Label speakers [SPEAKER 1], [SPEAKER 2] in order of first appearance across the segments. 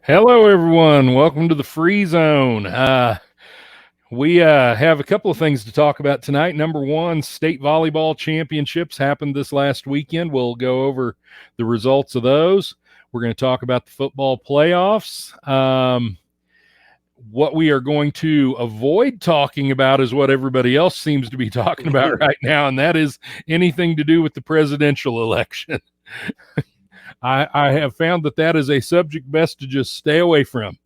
[SPEAKER 1] Hello, everyone. Welcome to the Free Zone. We have a couple of things to talk about tonight. Number one, state volleyball championships happened this last weekend. We'll go over the results of those. We're going to talk about the football playoffs. What we are going to avoid talking about is what everybody else seems to be talking about right now, and that is anything to do with the presidential election. I have found that is a subject best to just stay away from.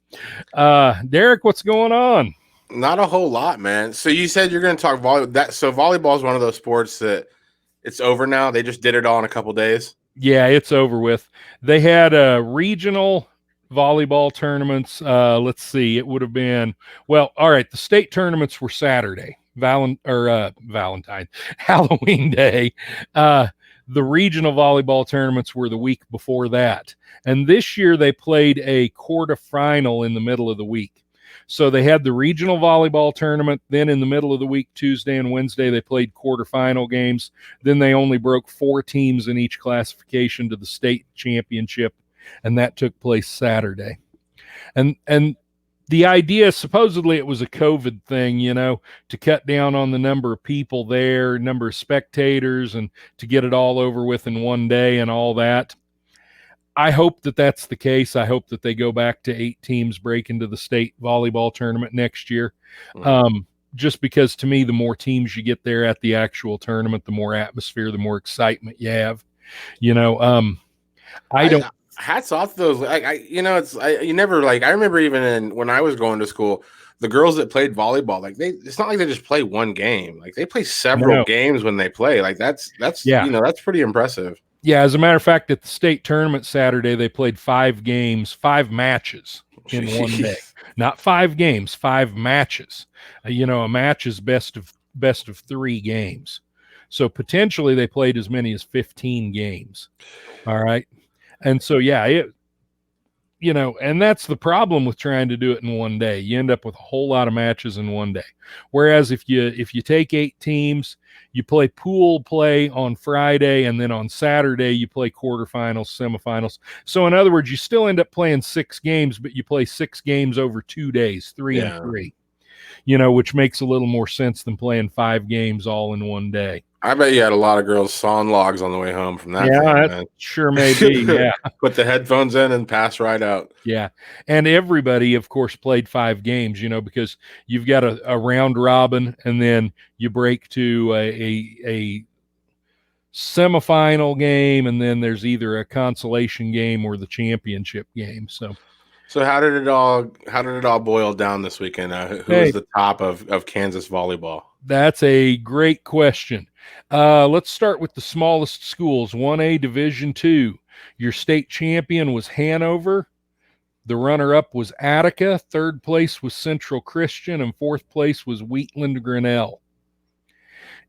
[SPEAKER 1] Derek, what's going on?
[SPEAKER 2] Not a whole lot, man. So you said you're going to talk volleyball. So volleyball is one of those sports that it's over now. They just did it all in a couple days.
[SPEAKER 1] Yeah, it's over with. They had regional volleyball tournaments. Let's see, it would have been all right. The state tournaments were Saturday, Valentine, Halloween Day. The regional volleyball tournaments were the week before that, and this year they played a quarterfinal in the middle of the week. So they had the regional volleyball tournament. Then in the middle of the week, Tuesday and Wednesday, they played quarterfinal games. Then they only broke 4 teams in each classification to the state championship, and that took place Saturday. And the idea, supposedly it was a COVID thing, to cut down on the number of people there, number of spectators, and to get it all over with in one day and all that. I hope that that's the case. I hope that they go back to 8 teams break into the state volleyball tournament next year. Just because to me, the more teams you get there at the actual tournament, the more atmosphere, the more excitement you have.
[SPEAKER 2] Hats off to those. You never I remember even when I was going to school, the girls that played volleyball, it's not like they just play one game. Like they play several games when they play. Like that's that's pretty impressive.
[SPEAKER 1] Yeah, as a matter of fact, at the state tournament Saturday, they played 5 games, 5 matches in one day. Not 5 games, 5 matches. A match is best of 3 games. So potentially they played as many as 15 games. All right. And so, and that's the problem with trying to do it in one day. You end up with a whole lot of matches in one day. Whereas if you take 8 teams, you play pool play on Friday, and then on Saturday you play quarterfinals, semifinals. So in other words, you still end up playing 6 games, but you play 6 games over 2 days, 3 and 3. Which makes a little more sense than playing 5 games all in one day.
[SPEAKER 2] I bet you had a lot of girls sawing logs on the way home from that.
[SPEAKER 1] Yeah, that sure may be. Yeah.
[SPEAKER 2] Put the headphones in and pass right out.
[SPEAKER 1] Yeah. And everybody, of course, played 5 games, because you've got a round robin, and then you break to a semifinal game, and then there's either a consolation game or the championship game.
[SPEAKER 2] So how did it all boil down this weekend? Who was the top of Kansas volleyball?
[SPEAKER 1] That's a great question. Let's start with the smallest schools. 1A Division II. Your state champion was Hanover. The runner-up was Attica. 3rd place was Central Christian, and 4th place was Wheatland Grinnell.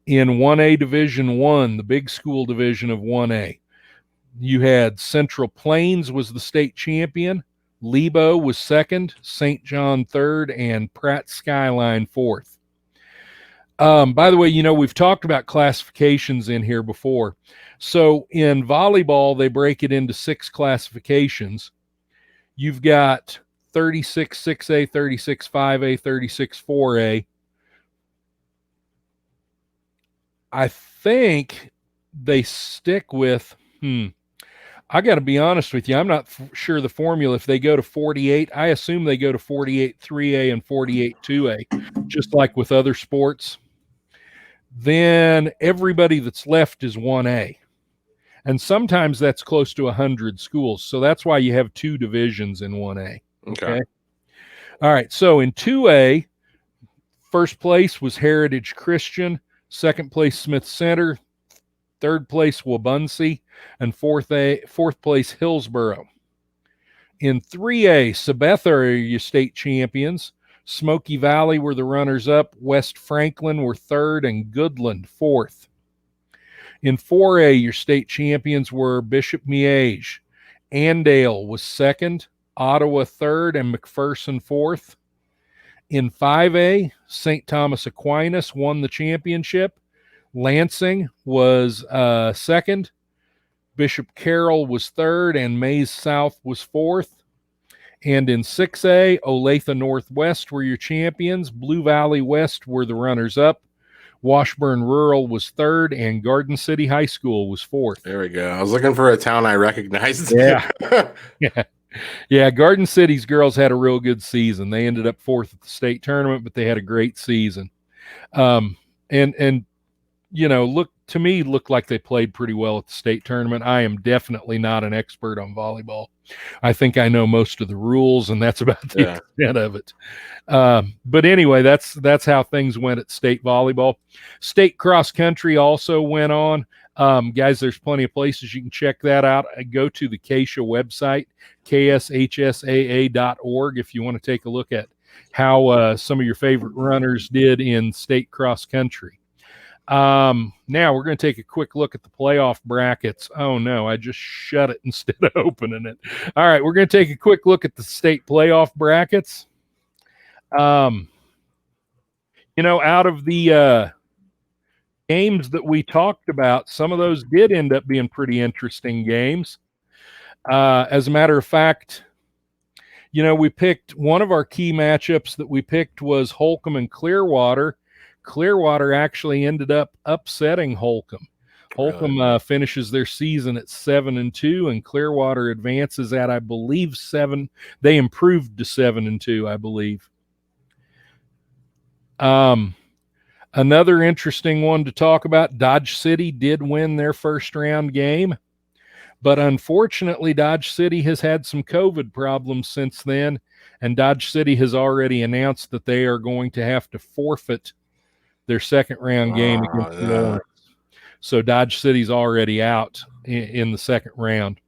[SPEAKER 1] In 1A Division I, the big school division of 1A, you had Central Plains was the state champion. Lebo was 2nd, St. John 3rd, and Pratt Skyline 4th. By the way, we've talked about classifications in here before. So in volleyball, they break it into 6 classifications. You've got 36 6A, 36 5A, 36 4A. I think they stick with, I got to be honest with you. I'm not sure the formula. If they go to 48, I assume they go to 48 3A and 48 2A, just like with other sports. Then everybody that's left is 1A. And sometimes that's close to 100 schools. So that's why you have 2 divisions in 1A. Okay. All right. So in 2A, 1st place was Heritage Christian, 2nd place Smith Center, 3rd place Wabaunsee, and 4th place Hillsboro. In 3A, Sabetha are your state champions. Smoky Valley were the runners-up. West Franklin were 3rd, and Goodland 4th. In 4A, your state champions were Bishop Miege. Andale was 2nd, Ottawa 3rd, and McPherson 4th. In 5A, St. Thomas Aquinas won the championship. Lansing was 2nd. Bishop Carroll was 3rd, and Maize South was 4th. And in 6A, Olathe Northwest were your champions. Blue Valley West were the runners-up. Washburn Rural was third, and Garden City High School was fourth.
[SPEAKER 2] There we go. I was looking for a town I recognized.
[SPEAKER 1] Yeah. Yeah. Garden City's girls had a real good season. They ended up fourth at the state tournament, but they had a great season. And looked like they played pretty well at the state tournament. I am definitely not an expert on volleyball. I think I know most of the rules, and that's about the extent of it. But anyway, that's how things went at state volleyball. State cross country also went on. Guys, there's plenty of places you can check that out. Go to the KSHSAA website, kshsaa.org, if you want to take a look at how some of your favorite runners did in state cross country. Now we're going to take a quick look at the playoff brackets. Oh no, I just shut it instead of opening it. All right, we're going to take a quick look at the state playoff brackets. Out of the games that we talked about, some of those did end up being pretty interesting games. As a matter of fact, we picked one of our key matchups that we picked was Holcomb and Clearwater. Clearwater actually ended up upsetting Holcomb. Holcomb finishes their season at 7-2, and Clearwater advances at, I believe, 7. They improved to 7-2, I believe. Another interesting one to talk about, Dodge City did win their first round game, but unfortunately Dodge City has had some COVID problems since then, and Dodge City has already announced that they are going to have to forfeit their second round game against Lawrence. So Dodge City's already out in the second round.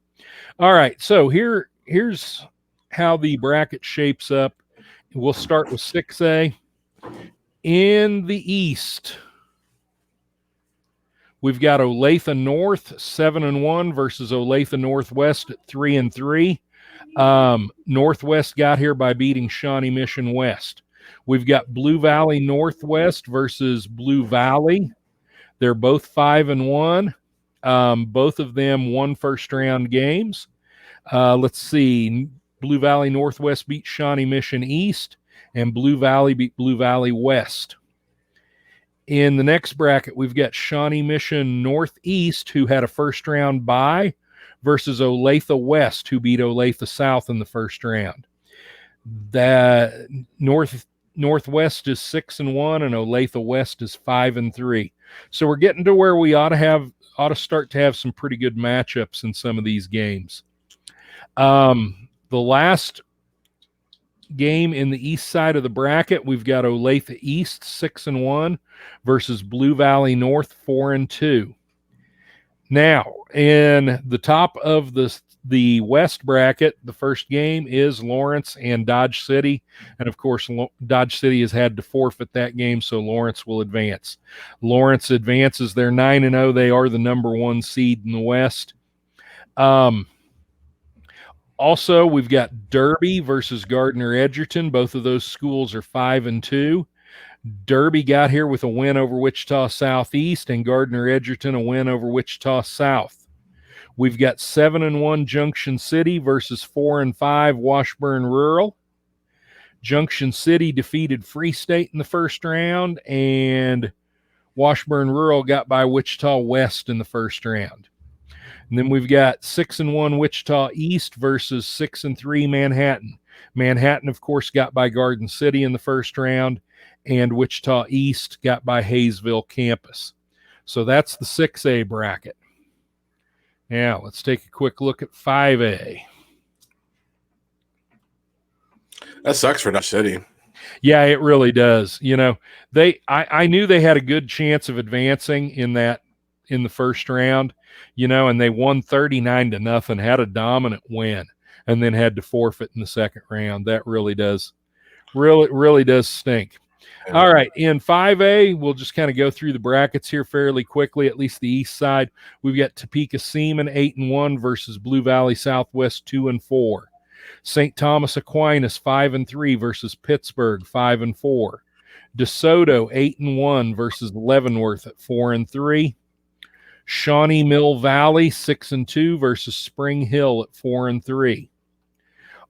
[SPEAKER 1] All right, so here's how the bracket shapes up. We'll start with 6A. In the East, we've got Olathe North 7-1 versus Olathe Northwest at 3-3. Northwest got here by beating Shawnee Mission West. We've got Blue Valley Northwest versus Blue Valley. They're both 5-1. Both of them won first round games. Let's see. Blue Valley Northwest beat Shawnee Mission East, and Blue Valley beat Blue Valley West. In the next bracket, we've got Shawnee Mission Northeast, who had a first round bye, versus Olathe West, who beat Olathe South in the first round. That Northwest is 6-1, and Olathe West is 5-3. So we're getting to where we ought to start to have some pretty good matchups in some of these games. The last game in the east side of the bracket, we've got Olathe East 6-1 versus Blue Valley North 4-2. Now, in the top of the West bracket, the first game is Lawrence and Dodge City. And of course, Dodge City has had to forfeit that game, so Lawrence will advance. Lawrence advances. They're 9-0. They are the number 1 seed in the West. Also, we've got Derby versus Gardner Edgerton. Both of those schools are 5-2. Derby got here with a win over Wichita Southeast, and Gardner Edgerton a win over Wichita South. We've got 7-1 Junction City versus 4-5 Washburn Rural. Junction City defeated Free State in the first round, and Washburn Rural got by Wichita West in the first round. And then we've got 6-1 Wichita East versus 6-3 Manhattan. Manhattan, of course, got by Garden City in the first round, and Wichita East got by Hayesville Campus. So that's the 6A bracket. Now, let's take a quick look at 5A.
[SPEAKER 2] That sucks for Dodge City.
[SPEAKER 1] Yeah, it really does. I knew they had a good chance of advancing in the first round, and they won 39-0, had a dominant win, and then had to forfeit in the second round. That really does stink. All right, in 5A, we'll just kind of go through the brackets here fairly quickly, at least the east side. We've got Topeka Seaman 8-1 versus Blue Valley Southwest 2-4. St. Thomas Aquinas 5-3 versus Pittsburgh 5-4. DeSoto 8-1 versus Leavenworth at 4-3. Shawnee Mill Valley 6-2 versus Spring Hill at 4-3.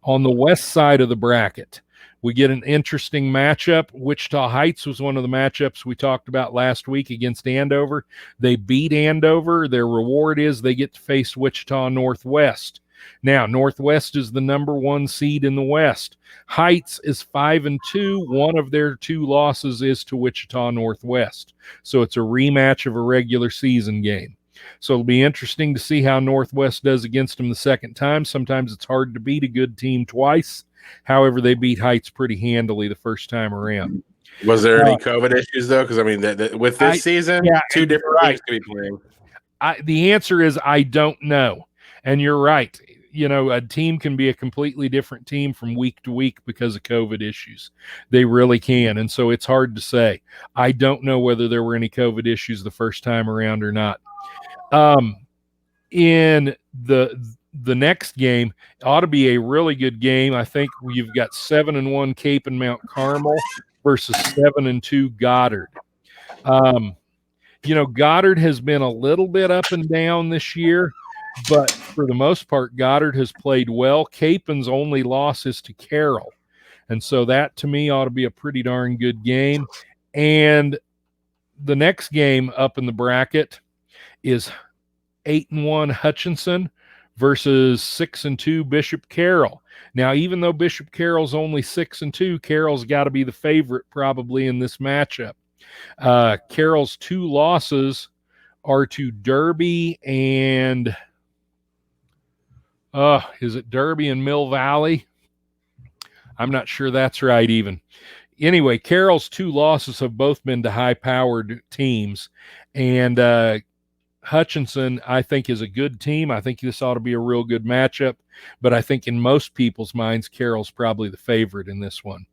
[SPEAKER 1] On the west side of the bracket, we get an interesting matchup. Wichita Heights was one of the matchups we talked about last week against Andover. They beat Andover. Their reward is they get to face Wichita Northwest. Now, Northwest is the number 1 seed in the West. Heights is 5-2. One of their 2 losses is to Wichita Northwest. So it's a rematch of a regular season game. So it'll be interesting to see how Northwest does against them the second time. Sometimes it's hard to beat a good team twice. However, they beat Heights pretty handily the first time around.
[SPEAKER 2] Was there any COVID issues, though? Because, I mean, with this season, 2 different teams could be playing.
[SPEAKER 1] The answer is I don't know. And you're right. You know, a team can be a completely different team from week to week because of COVID issues. They really can. And so it's hard to say. I don't know whether there were any COVID issues the first time around or not. In the next game, it ought to be a really good game. I think you've got 7-1 Cape and Mount Carmel versus 7-2 Goddard. You know, Goddard has been a little bit up and down this year, but for the most part, Goddard has played well. Capen's only loss is to Carroll. And so that, to me, ought to be a pretty darn good game. And the next game up in the bracket is 8-1 Hutchinson versus 6-2 Bishop Carroll. Now, even though Bishop Carroll's only 6-2, Carroll's got to be the favorite probably in this matchup. Carroll's 2 losses are to Derby and is it Derby and Mill Valley? I'm not sure that's right even. Anyway, Carroll's 2 losses have both been to high-powered teams, and Hutchinson, I think, is a good team. I think this ought to be a real good matchup, but I think in most people's minds, Carroll's probably the favorite in this one.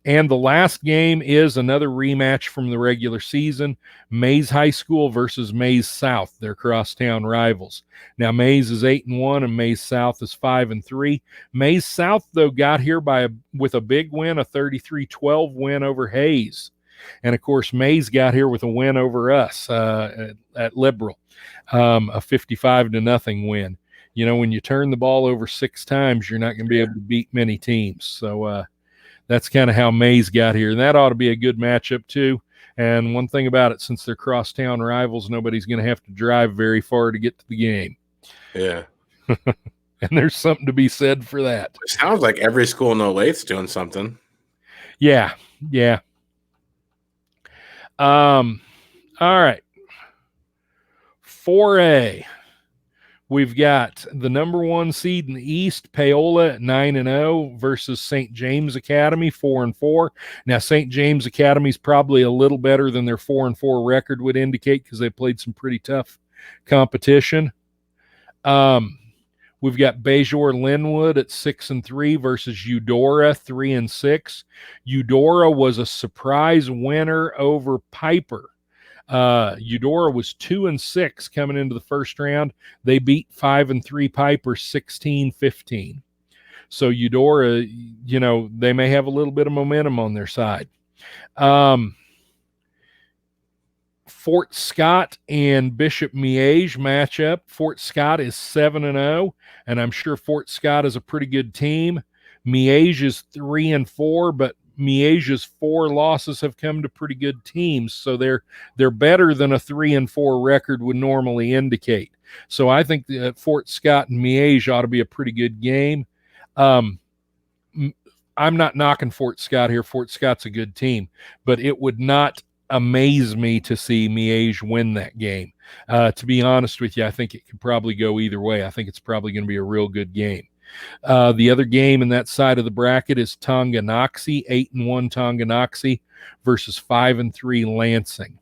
[SPEAKER 1] And the last game is another rematch from the regular season, Maize High School versus Maize South. They're crosstown rivals. Now, Maize is 8-1 and Maize South is 5-3. Maize South, though, got here with a big win, a 33-12 win over Hayes. And, of course, Maize got here with a win over us at Liberal, a 55-0 win. You know, when you turn the ball over 6 times, you're not going to be able to beat many teams. So that's kind of how Maize got here. And that ought to be a good matchup, too. And one thing about it, since they're crosstown rivals, nobody's going to have to drive very far to get to the game.
[SPEAKER 2] Yeah.
[SPEAKER 1] And there's something to be said for that.
[SPEAKER 2] It sounds like every school in Olathe doing something.
[SPEAKER 1] Yeah. All right. 4A. We've got the number 1 seed in the East, Paola at 9-0 versus St. James Academy, 4-4. Now, St. James Academy is probably a little better than their 4-4 record would indicate because they played some pretty tough competition. We've got Bajor Linwood at 6-3 versus Eudora, 3-6. Eudora was a surprise winner over Piper. Eudora was 2-6 coming into the first round. They beat 5-3 Piper 16-15. So Eudora, you know, they may have a little bit of momentum on their side. Fort Scott and Bishop Miege matchup. Fort Scott is 7-0, and I'm sure Fort Scott is a pretty good team. Miege is 3-4, but Miege's 4 losses have come to pretty good teams, so they're better than a 3-4 record would normally indicate. So I think that Fort Scott and Miege ought to be a pretty good game. I'm not knocking Fort Scott here. Fort Scott's a good team, but it would not amaze me to see Miege win that game. To be honest with you, I think it could probably go either way. I think it's probably going to be a real good game. The other game in that side of the bracket is Tonganoxie, 8-1 Tonganoxie versus 5-3 Lansing.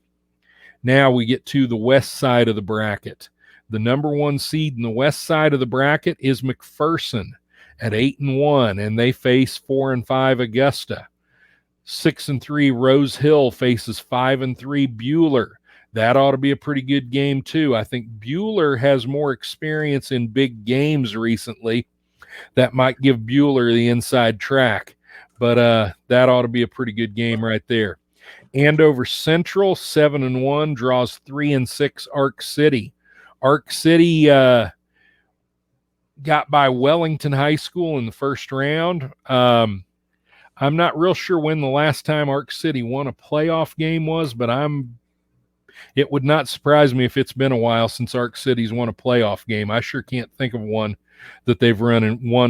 [SPEAKER 1] Now we get to the west side of the bracket. The number 1 seed in the west side of the bracket is McPherson at 8-1, and they face 4-5 Augusta. 6-3 Rose Hill faces 5-3 Buhler. That ought to be a pretty good game too. I think Buhler has more experience in big games recently. That might give Buhler the inside track, but that ought to be a pretty good game right there. Andover Central, 7-1, draws 3-6 Ark City. Ark City got by Wellington High School in the first round. I'm not real sure when the last time Ark City won a playoff game was, but it would not surprise me if it's been a while since Ark City's won a playoff game. I sure can't think of one that they've won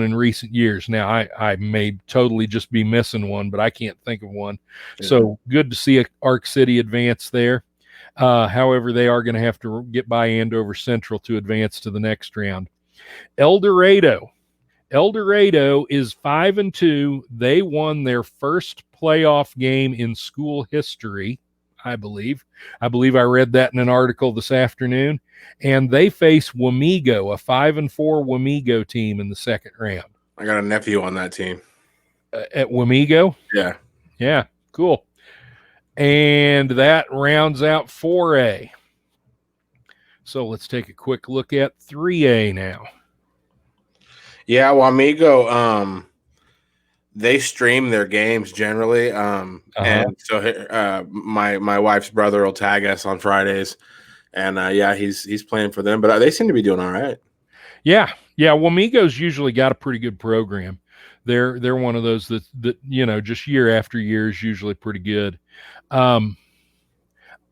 [SPEAKER 1] in recent years. Now, I may totally just be missing one, but I can't think of one. Yeah. So good to see Ark City advance there. However, they are going to have to get by Andover Central to advance to the next round. El Dorado is 5-2. They won their first playoff game in school history, I believe. I read that in an article this afternoon. And they face Wamego, a 5-4 Wamego team in the second round.
[SPEAKER 2] I got a nephew on that team.
[SPEAKER 1] At Wamego?
[SPEAKER 2] Yeah.
[SPEAKER 1] Yeah, cool. And that rounds out 4A. So let's take a quick look at 3A now.
[SPEAKER 2] Yeah, Wamego, they stream their games generally. And so my wife's brother will tag us on Fridays. And he's playing for them, but they seem to be doing all right.
[SPEAKER 1] Yeah. Wamego's usually got a pretty good program. They're one of those that just year after year is usually pretty good. I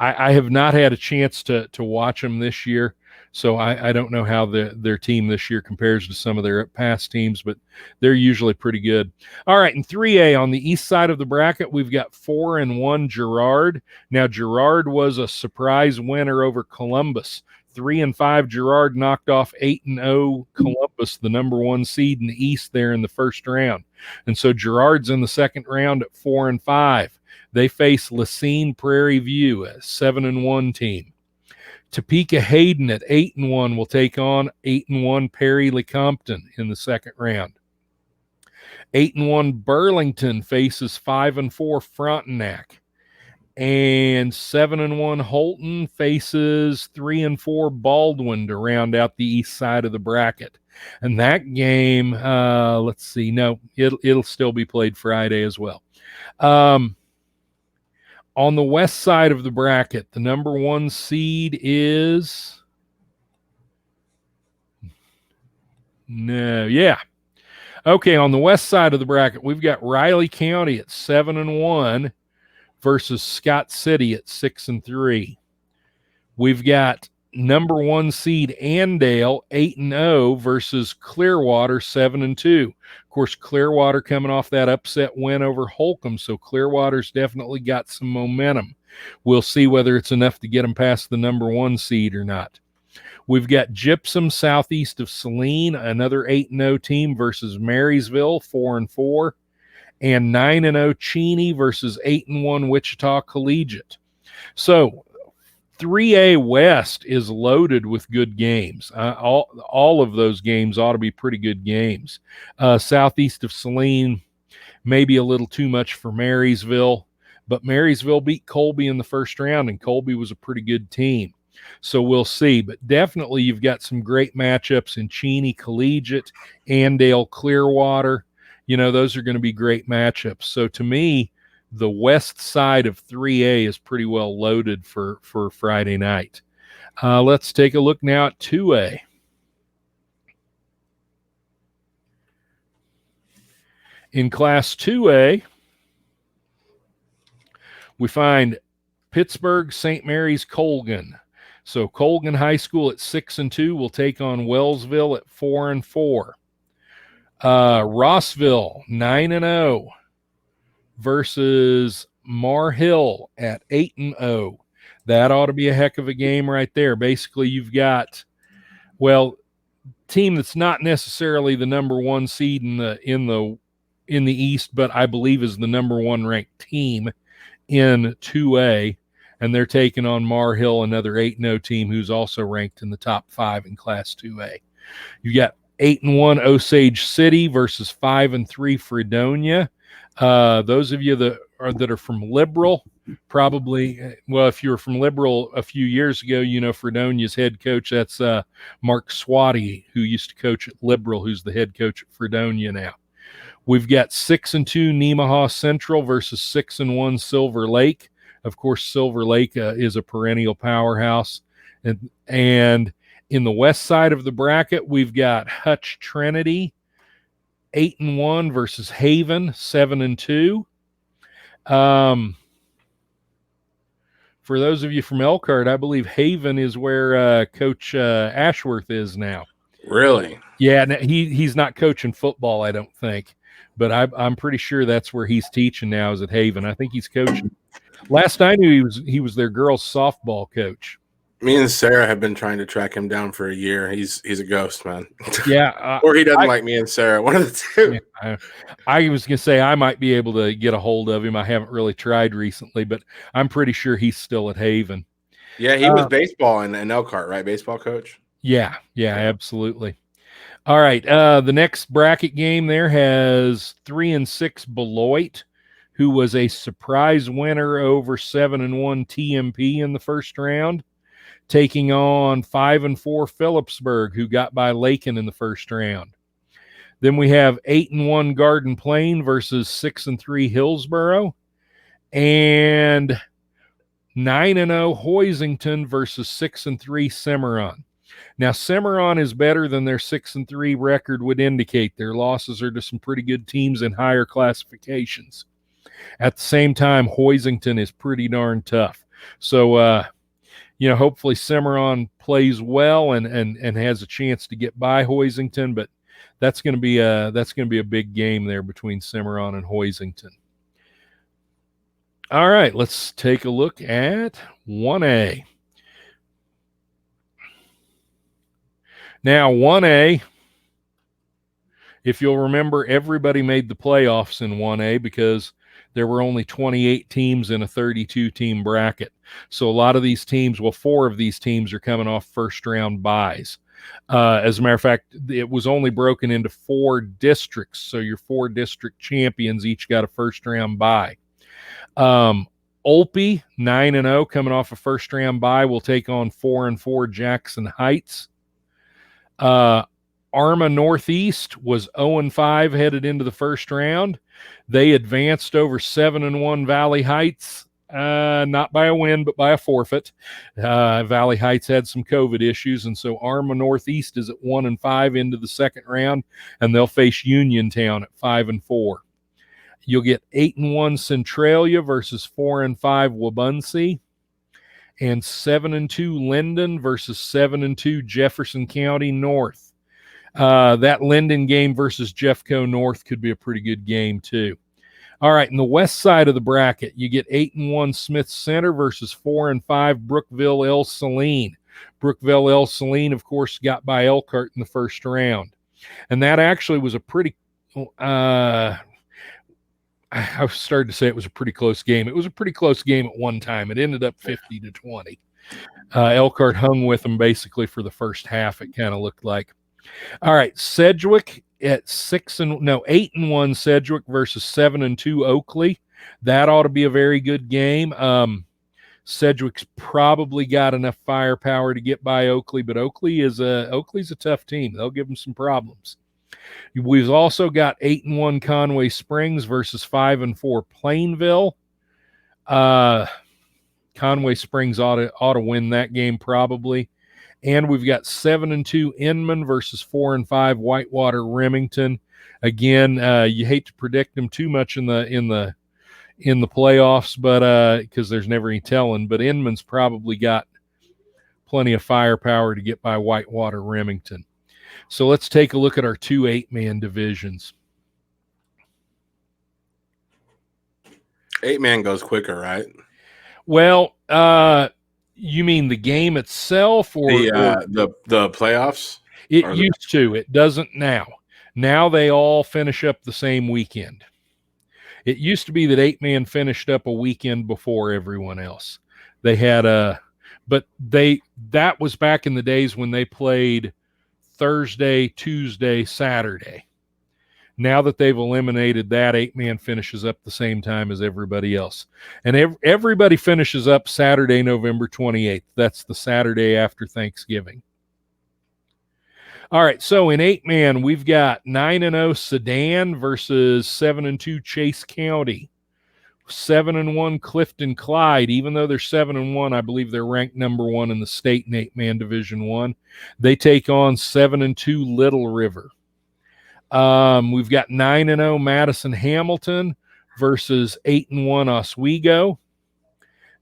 [SPEAKER 1] have not had a chance to watch them this year, so I don't know how their team this year compares to some of their past teams, but they're usually pretty good. All right, in 3A on the east side of the bracket, we've got 4-1 Girard. Now, Girard was a surprise winner over Columbus. 3-5 Girard knocked off 8-0 Columbus, the number 1 seed in the East there in the first round. And so Girard's in the second round at 4-5. They face Lacine Prairie View, a 7-1 team. Topeka Hayden at 8-1 will take on 8-1 Perry Lecompton in the second round. 8-1 Burlington faces 5-4 Frontenac. And 7-1 Holton faces 3-4 Baldwin to round out the east side of the bracket. And that game, let's see, no, it'll still be played Friday as well. On the west side of the bracket, the number 1 seed is okay, on the west side of the bracket, we've got Riley County at 7-1 versus Scott City at 6-3. We've got number 1 seed Andale 8-0 versus Clearwater 7-2. Of course, Clearwater coming off that upset win over Holcomb, so Clearwater's definitely got some momentum. We'll see whether it's enough to get them past the number 1 seed or not. We've got Gypsum southeast of Saline, another 8-0 team versus Marysville 4-4. And 9-0 Cheney versus 8-1 Wichita Collegiate. So 3A West is loaded with good games. All of those games ought to be pretty good games. Southeast of Saline, maybe a little too much for Marysville, but Marysville beat Colby in the first round, and Colby was a pretty good team. So we'll see. But definitely you've got some great matchups in Cheney Collegiate, Andale Clearwater. Those are going to be great matchups. So to me, the west side of 3A is pretty well loaded for Friday night. Let's take a look now at 2A. In Class 2A, we find Pittsburgh, St. Mary's, Colgan. So Colgan High School at 6-2 will take on Wellsville at 4-4. Rossville 9-0 versus Mar Hill at 8-0. That ought to be a heck of a game right there. Basically, you've got team that's not necessarily the number 1 seed in the East, but I believe is the number 1 ranked team in 2A, and they're taking on Mar Hill, another 8-0 team who's also ranked in the top 5 in Class 2A. You got 8-1 Osage City versus 5-3 Fredonia. Those of you that are from Liberal, probably, if you were from Liberal a few years ago, Fredonia's head coach, that's Mark Swati, who used to coach at Liberal, who's the head coach at Fredonia now. We've got 6-2 Nemaha Central versus 6-1 Silver Lake. Of course, Silver Lake is a perennial powerhouse. And In the west side of the bracket, we've got Hutch Trinity 8-1 versus Haven 7-2. For those of you from Elkhart, I believe Haven is where Coach Ashworth is now.
[SPEAKER 2] Really?
[SPEAKER 1] Yeah, he's not coaching football, I don't think, but I'm pretty sure that's where he's teaching now, is at Haven. I think he's coaching. Last I knew, he was their girls softball coach.
[SPEAKER 2] Me and Sarah have been trying to track him down for a year. He's a ghost, man.
[SPEAKER 1] Yeah,
[SPEAKER 2] or he doesn't like me and Sarah. One of the two.
[SPEAKER 1] Yeah, I was gonna say I might be able to get a hold of him. I haven't really tried recently, but I'm pretty sure he's still at Haven.
[SPEAKER 2] Yeah, he was baseball in Elkhart, right? Baseball coach.
[SPEAKER 1] Yeah, absolutely. All right, the next bracket game there has 3-6 Beloit, who was a surprise winner over 7-1 TMP in the first round, taking on 5-4 Phillipsburg, who got by Lakin in the first round. Then we have 8-1 Garden Plain versus 6-3 Hillsboro, and 9-0 Hoisington versus 6-3 Cimarron. Now, Cimarron is better than their 6-3 record would indicate. Their losses are to some pretty good teams in higher classifications. At the same time, Hoisington is pretty darn tough. So, hopefully Cimarron plays well and has a chance to get by Hoisington, but that's going to be a big game there between Cimarron and Hoisington. All right, let's take a look at 1A. Now, 1A, if you'll remember, everybody made the playoffs in 1A because there were only 28 teams in a 32-team bracket. So a lot of these teams, 4 of these teams are coming off first-round byes. As a matter of fact, it was only broken into 4 districts, so your 4 district champions each got a first-round bye. Olpe, 9-0, coming off a first-round bye, will take on 4-4 Jackson Heights. Arma Northeast was 0-5 headed into the first round. They advanced over 7-1 Valley Heights, not by a win, but by a forfeit. Valley Heights had some COVID issues, and so Arma Northeast is at 1-5 into the second round, and they'll face Uniontown at 5-4. You'll get 8-1 Centralia versus 4-5 Wabaunsee, and 7-2 Linden versus 7-2 Jefferson County North. That Linden game versus Jeffco North could be a pretty good game too. All right, in the west side of the bracket, you get 8-1 Smith Center versus 4-5 Brookville El Saline. Brookville El Saline, of course, got by Elkhart in the first round, and that actually was a pretty. I started to say it was a pretty close game. It was a pretty close game at one time. It ended up 50-20. Elkhart hung with them basically for the first half, it kind of looked like. All right, Sedgwick at 8-1 Sedgwick versus 7-2 Oakley. That ought to be a very good game. Sedgwick's probably got enough firepower to get by Oakley, but Oakley's a tough team. They'll give them some problems. We've also got 8-1 Conway Springs versus 5-4 Plainville. Conway Springs ought to win that game probably. And we've got 7-2 Inman versus 4-5 Whitewater Remington. Again, you hate to predict them too much in the playoffs, but because there's never any telling. But Inman's probably got plenty of firepower to get by Whitewater Remington. So let's take a look at our 2 8-man divisions.
[SPEAKER 2] 8-man goes quicker, right?
[SPEAKER 1] Well, you mean the game itself, or
[SPEAKER 2] the playoffs?
[SPEAKER 1] It used to. It doesn't now. Now they all finish up the same weekend. It used to be that 8-man finished up a weekend before everyone else. They had that was back in the days when they played Thursday, Tuesday, Saturday. Now that they've eliminated that, 8-man finishes up the same time as everybody else. And everybody finishes up Saturday, November 28th. That's the Saturday after Thanksgiving. All right, so in 8-man, we've got 9-0 Sedan versus 7-2 Chase County. 7-1 Clifton Clyde. Even though they're 7-1, I believe they're ranked number 1 in the state in 8-man Division 1. They take on 7-2 Little River. We've got 9-0 Madison Hamilton versus 8-1 Oswego.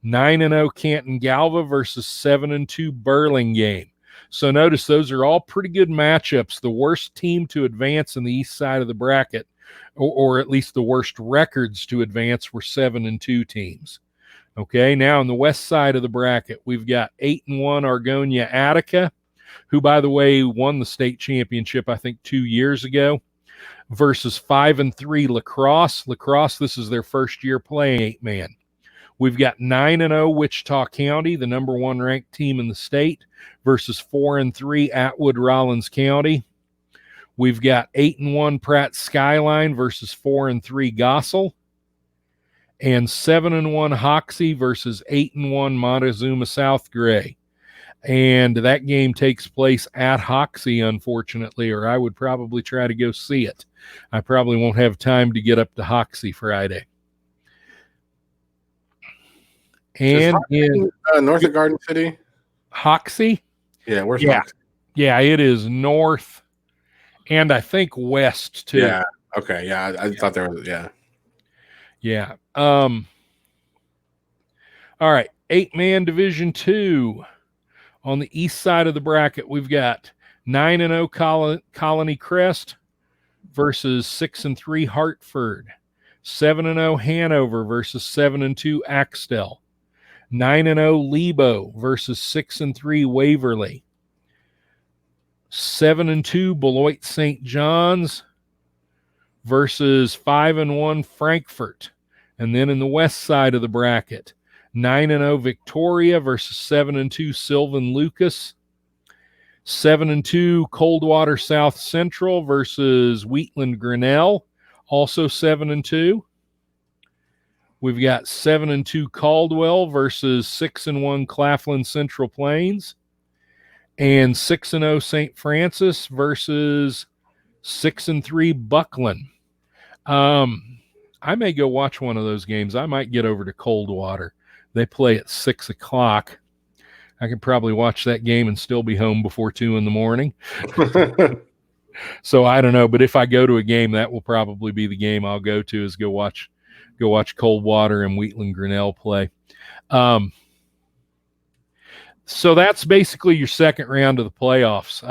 [SPEAKER 1] 9-0 Canton Galva versus 7-2 Burlingame. So notice those are all pretty good matchups. The worst team to advance in the east side of the bracket, or at least the worst records to advance, were 7-2 teams. Okay, now on the west side of the bracket, we've got 8-1 Argonia Attica, who, by the way, won the state championship, I think, 2 years ago, versus 5-3 La Crosse. La Crosse, this is their first year playing 8-man. We've got 9-0 Wichita County, the number 1 ranked team in the state, versus 4-3 Atwood Rollins County. We've got 8-1 Pratt Skyline versus 4-3 Gossel, and 7-1 Hoxie versus 8-1 Montezuma South Gray. And that game takes place at Hoxie, unfortunately, or I would probably try to go see it. I probably won't have time to get up to Hoxie Friday. And in
[SPEAKER 2] north of Garden City?
[SPEAKER 1] Hoxie?
[SPEAKER 2] Yeah, where's Hoxie?
[SPEAKER 1] Yeah, it is north and I think west too.
[SPEAKER 2] Yeah, okay, yeah, I thought there was, yeah.
[SPEAKER 1] Yeah. All right, 8-man Division 2. On the east side of the bracket, we've got 9-0 Colony Crest versus 6-3 Hartford. 7-0 Hanover versus 7-2 Axtell. 9-0 Lebo versus 6-3 Waverly. 7-2 Beloit St. John's versus 5-1 Frankfort. And then in the west side of the bracket, 9-0 Victoria versus 7-2 Sylvan Lucas. 7-2 Coldwater South Central versus Wheatland Grinnell, also 7-2. We've got 7-2 Caldwell versus 6-1 Claflin Central Plains, and 6-0 St. Francis versus 6-3 Buckland. I may go watch one of those games. I might get over to Coldwater. They play at 6 o'clock. I could probably watch that game and still be home before 2 in the morning. So I don't know, but if I go to a game, that will probably be the game I'll go to, is go watch Coldwater and Wheatland Grinnell play. So that's basically your second round of the playoffs.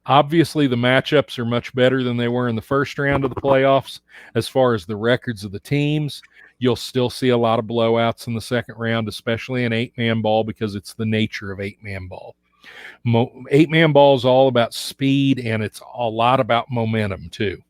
[SPEAKER 1] Obviously, the matchups are much better than they were in the first round of the playoffs. As far as the records of the teams, you'll still see a lot of blowouts in the second round, especially in 8-man ball, because it's the nature of 8-man ball. 8-man ball is all about speed, and it's a lot about momentum too.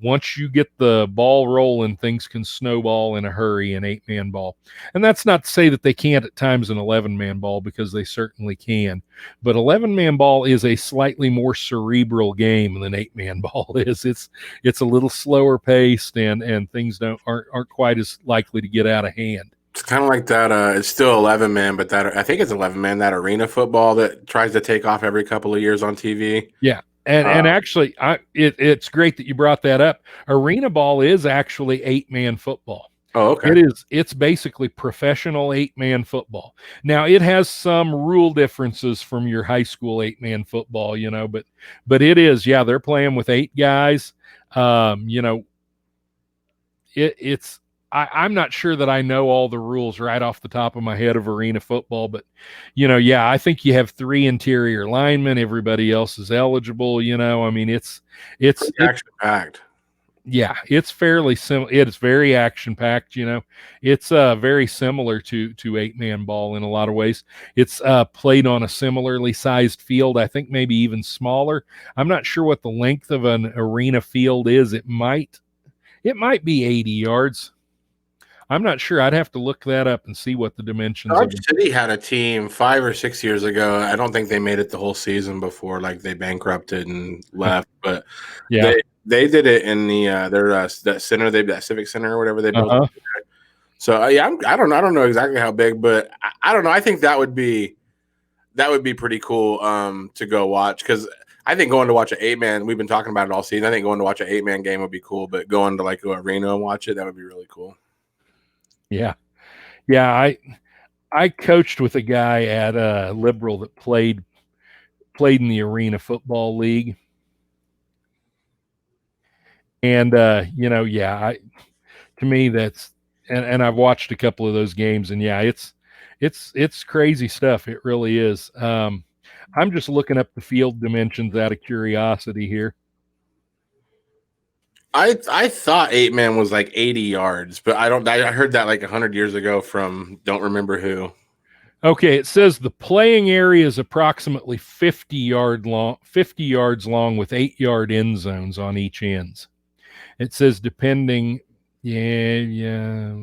[SPEAKER 1] Once you get the ball rolling, things can snowball in a hurry in 8-man ball. And that's not to say that they can't at times in 11-man ball, because they certainly can. But 11-man ball is a slightly more cerebral game than 8-man ball is. It's a little slower paced, and things aren't quite as likely to get out of hand.
[SPEAKER 2] It's kind of like that. It's still 11-man, but that, I think it's 11-man, that arena football that tries to take off every couple of years on TV.
[SPEAKER 1] Yeah. And actually, it's great that you brought that up. Arena ball is actually 8-man football.
[SPEAKER 2] Oh, okay.
[SPEAKER 1] It's basically professional 8-man football. Now, it has some rule differences from your high school 8-man football, but it is, yeah, they're playing with 8 guys. I'm not sure that I know all the rules right off the top of my head of arena football, but, yeah, I think you have 3 interior linemen. Everybody else is eligible. I mean, it's
[SPEAKER 2] action packed.
[SPEAKER 1] Yeah, it's fairly similar. It is very action packed. It's very similar to 8-man ball in a lot of ways. It's played on a similarly sized field. I think maybe even smaller. I'm not sure what the length of an arena field is. It might be 80 yards. I'm not sure. I'd have to look that up and see what the dimensions
[SPEAKER 2] Dodge City had a team 5 or 6 years ago. I don't think they made it the whole season before, like, they bankrupted and left. But yeah, they did it in the that center, that Civic Center or whatever they built. So yeah, I don't know exactly how big, but I don't know. I think that would be pretty cool to go watch, because I think going to watch an 8-man, we've been talking about it all season. I think going to watch an 8-man game would be cool, but going to like go arena and watch it, that would be really cool.
[SPEAKER 1] Yeah. Yeah. I coached with a guy at Liberal that played in the Arena Football League. And to me that's and I've watched a couple of those games, and yeah, it's crazy stuff. It really is. I'm just looking up the field dimensions out of curiosity here.
[SPEAKER 2] I thought 8-man was like 80 yards, but I heard that like 100 years ago from don't remember who.
[SPEAKER 1] Okay, it says the playing area is approximately 50 yards long with 8-yard end zones on each ends. It says depending, yeah,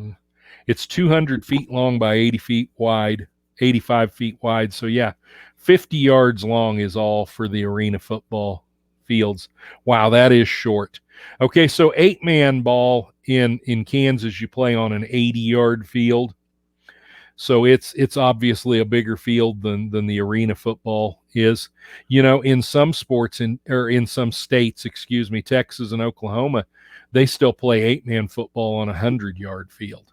[SPEAKER 1] it's 200 feet long by 80 feet wide, 85 feet wide. So yeah, 50 yards long is all for the arena football fields. Wow, that is short. Okay, so 8-man ball in Kansas, you play on an 80-yard field. So it's obviously a bigger field than the arena football is. In some sports in some states, excuse me, Texas and Oklahoma, they still play 8-man football on a 100-yard field.